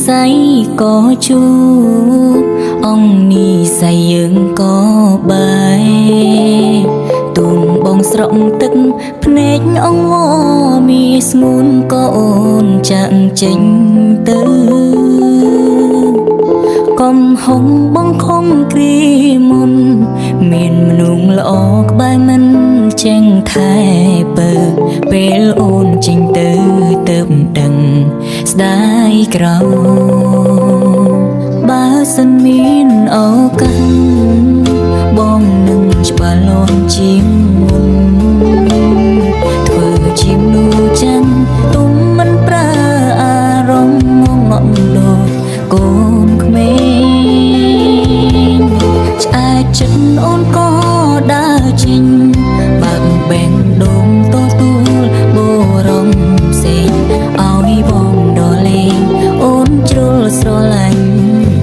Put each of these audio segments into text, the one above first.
ស័យក៏ជួអង្គនេះស័យយើងក៏បាយទូនបងស្រក់ទឹកភ្នែកអងវមានស្ងួនក៏អូនចាក់ចេញទៅកំហុងបងខំគ្រីមុនមានមនុស្សល្អក្បែរមិនចេញថែបើពេលអូនចេញទៅទៅដឹងស្ដាយក្រោបើសិនមានឱកាសបងនឹងច្បាស់លាស់ជាងមុនធ្វើជាមនុស្សចឹងទុំមិនប្រើអារម្មណ៍ងងក់ដូចកូនក្មេងឆ្អែតចិត្តអូនក៏ដើរចេញបើកបែងដងទទួលបរំផ្សេងឲ្យបងដល់លេងអូនជ្រុលស្រឡាញ់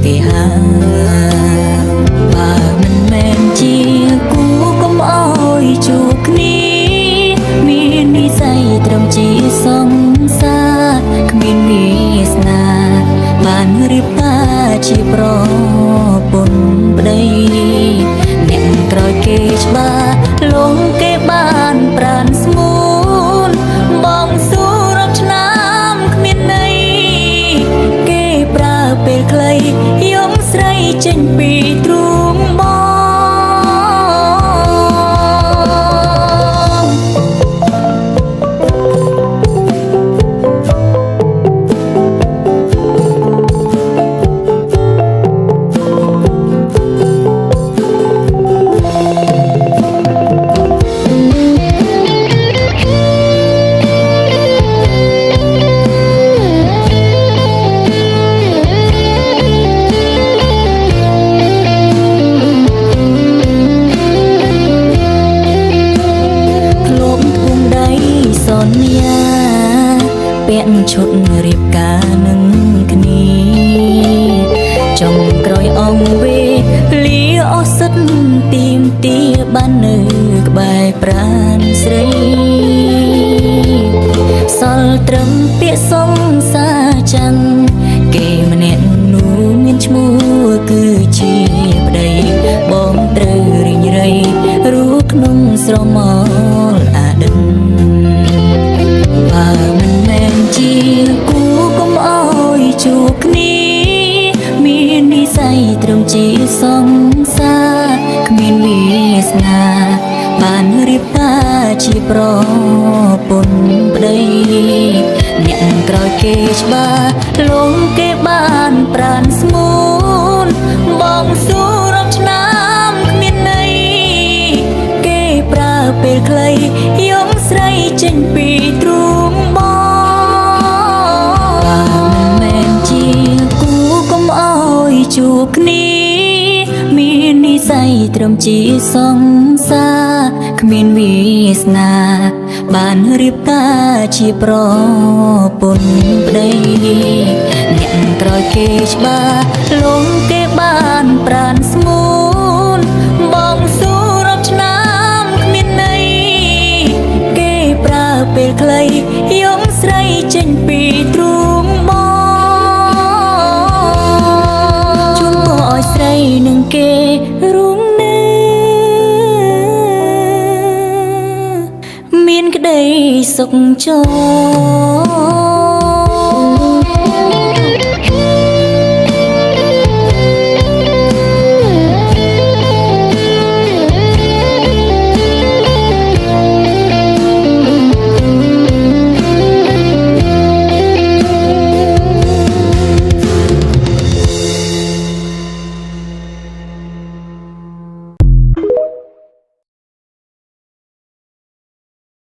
គេហើយបើមិនមែនជាគូកុំអោយជួបគ្នាមាននិស័យត្រឹមជាសង្សារគ្មានវាសនាបានរៀបការជាប្រពន្ធប្តីអ្នកក្រោយគេច្បាស់លងគេបានប្រានស្ងួនបងស៊ូរាប់ឆ្នាំគ្មានន័យគេប្រើពេលខ្លីយំស្រីចេញពីទ្រូងបងសន្យាពាក់ឈុតរៀបការនឹងគ្នាចុងក្រោយអងវេលាអស់សិតទីមទាបាននៅក្បែរប្រាណស្រីសល់ត្រឹមពាក្យសងសាចាំងគេម្នាក់នោះមានឈ្មោះគឺជាប្តីបងត្រូវរីងរៃរូក្នុងស្រមោលអតីតបើមិនមែនជាគូកុំអោយជួបគ្នាមាននិស័យត្រឹមជាសង្សារគ្មានវាសនាបានរៀបការជាប្រពន្ធប្តីអ្នកក្រោយគេច្បាស់លងគេបានប្រានស្ងួនបងស៊ូរាប់ឆ្នាំគ្មានន័យគេប្រើពេលខ្លីយំស្រីចេញពីទ្រូងបងបើមិនមែនជាគូកុំអោយជួបគ្នាមាននិស័យត្រឹមជាសង្សារគ្មានវាសនាបានរៀបការជាប្រពន្ធប្តីអ្នកក្រោយគេច្បាស់លងគេបានប្រានស្ងួនបងស៊ូរាប់ឆ្នាំគ្មានន័យគេប្រើពេលខ្លីយំស្រីចេញពីទ្រូងបងជូនពរឲ្យស្រីនឹងគេរួមនៅមានក្តីសុខចរ